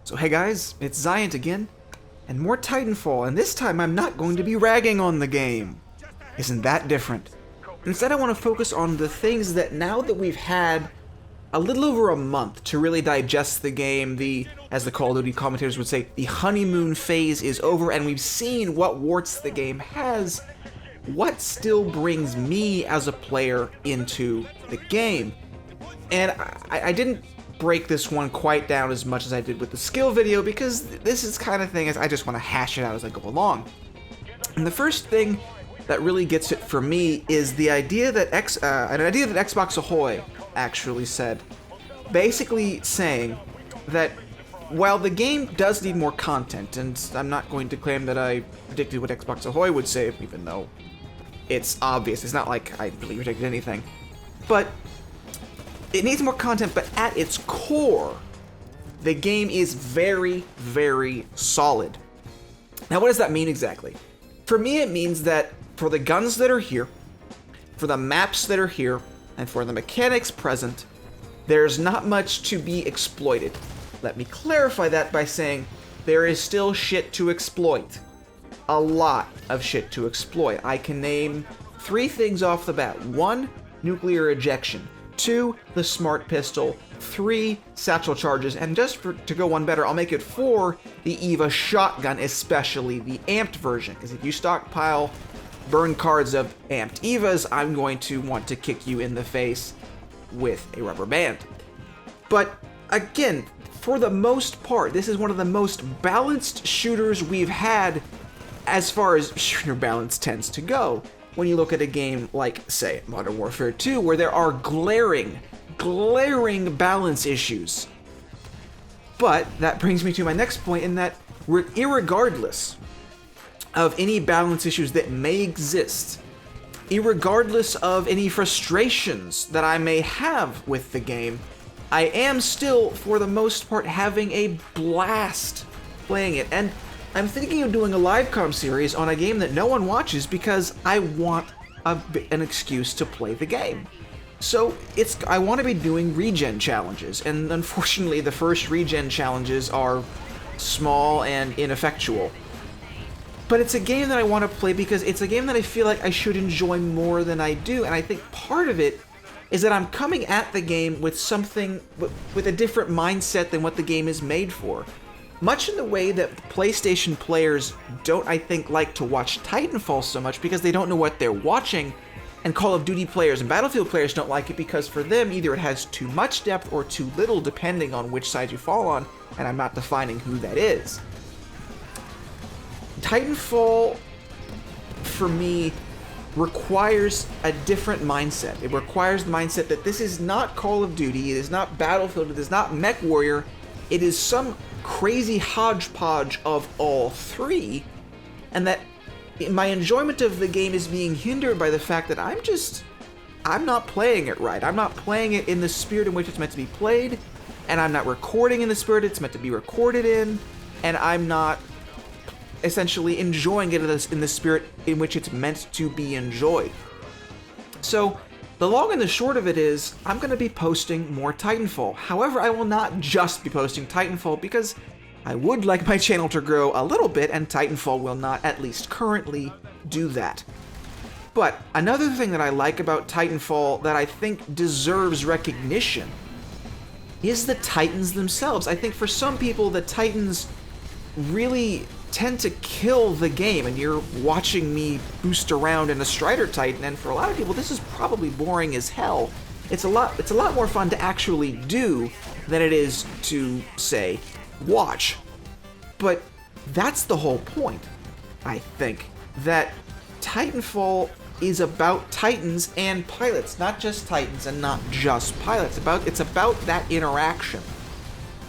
So hey guys, it's Ziant again, and more Titanfall, and this time I'm not going to be ragging on the game. Isn't that different? Instead I want to focus on the things that now that we've had a little over a month to really digest the game, as the Call of Duty commentators would say, the honeymoon phase is over, and we've seen what warts the game has, what still brings me as a player into the game. And I didn't break this one quite down as much as I did with the skill video, because this is kind of thing as I just want to hash it out as I go along. And the first thing that really gets it for me is the idea that Xbox Ahoy actually said, basically saying that while the game does need more content, and I'm not going to claim that I predicted what Xbox Ahoy would say, even though it's obvious, it's not like I really predicted anything, but it needs more content, but at its core, the game is very, very solid. Now, what does that mean exactly? For me, it means that for the guns that are here, for the maps that are here, and for the mechanics present, there's not much to be exploited. Let me clarify that by saying there is still shit to exploit. A lot of shit to exploit. I can name 3 things off the bat. 1, nuclear ejection. 2, the smart pistol. 3, satchel charges. And just to go one better, I'll make it 4, the EVA shotgun, especially the amped version. Because if you stockpile burn cards of amped EVAs, I'm going to want to kick you in the face with a rubber band. But again, for the most part, this is one of the most balanced shooters we've had as far as shooter balance tends to go. When you look at a game like, say, Modern Warfare 2, where there are glaring balance issues. But that brings me to my next point, in that irregardless of any balance issues that may exist, irregardless of any frustrations that I may have with the game, I am still, for the most part, having a blast playing it. And I'm thinking of doing a livecom series on a game that no one watches because I want an excuse to play the game. So I want to be doing regen challenges, and unfortunately the first regen challenges are small and ineffectual. But it's a game that I want to play because it's a game that I feel like I should enjoy more than I do, and I think part of it is that I'm coming at the game with with a different mindset than what the game is made for. Much in the way that PlayStation players don't, I think, like to watch Titanfall so much because they don't know what they're watching, and Call of Duty players and Battlefield players don't like it because for them either it has too much depth or too little, depending on which side you fall on, and I'm not defining who that is. Titanfall, for me, requires a different mindset. It requires the mindset that this is not Call of Duty, it is not Battlefield, it is not MechWarrior, it is some crazy hodgepodge of all 3, and that my enjoyment of the game is being hindered by the fact that I'm not playing it right. I'm not playing it in the spirit in which it's meant to be played, and I'm not recording in the spirit it's meant to be recorded in, and I'm not essentially enjoying it in the spirit in which it's meant to be enjoyed. So the long and the short of it is, I'm going to be posting more Titanfall. However, I will not just be posting Titanfall because I would like my channel to grow a little bit, and Titanfall will not, at least currently, do that. But another thing that I like about Titanfall that I think deserves recognition is the Titans themselves. I think for some people, the Titans really tend to kill the game, and you're watching me boost around in a Strider Titan, and for a lot of people this is probably boring as hell. It's a lot more fun to actually do than it is to, say, watch. But that's the whole point, I think, that Titanfall is about Titans and pilots, not just Titans and not just pilots. It's about that interaction.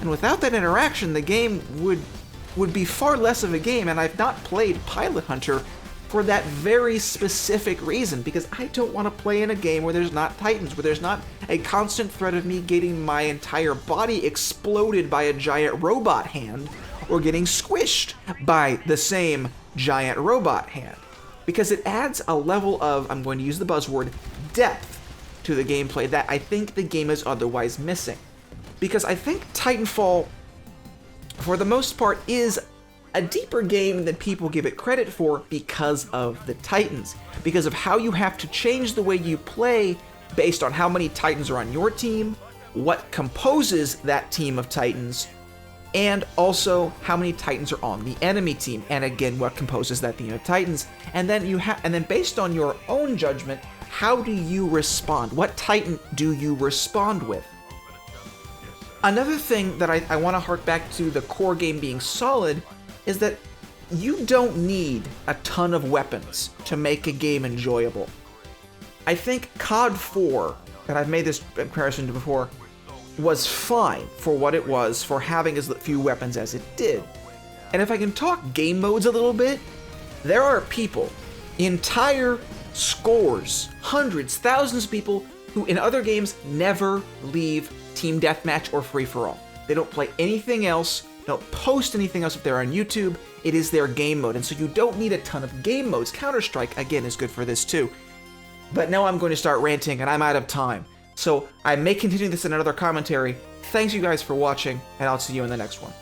And without that interaction, the game would be far less of a game, and I've not played Pilot Hunter for that very specific reason, because I don't want to play in a game where there's not Titans, where there's not a constant threat of me getting my entire body exploded by a giant robot hand, or getting squished by the same giant robot hand. Because it adds a level of, I'm going to use the buzzword, depth to the gameplay that I think the game is otherwise missing. Because I think Titanfall for the most part, is a deeper game than people give it credit for because of the Titans, because of how you have to change the way you play based on how many Titans are on your team, what composes that team of Titans, and also how many Titans are on the enemy team, and again, what composes that team of Titans. And then based on your own judgment, how do you respond? What Titan do you respond with? Another thing that I want to hark back to the core game being solid is that you don't need a ton of weapons to make a game enjoyable. I think COD 4, that I've made this comparison to before, was fine for what it was, for having as few weapons as it did. And if I can talk game modes a little bit, there are people, entire scores, hundreds, thousands of people who in other games never leave Team Deathmatch or Free-for-All. They don't play anything else, don't post anything else if they're on YouTube. It is their game mode, and so you don't need a ton of game modes. Counter-Strike, again, is good for this too. But now I'm going to start ranting, and I'm out of time. So I may continue this in another commentary. Thanks you guys for watching, and I'll see you in the next one.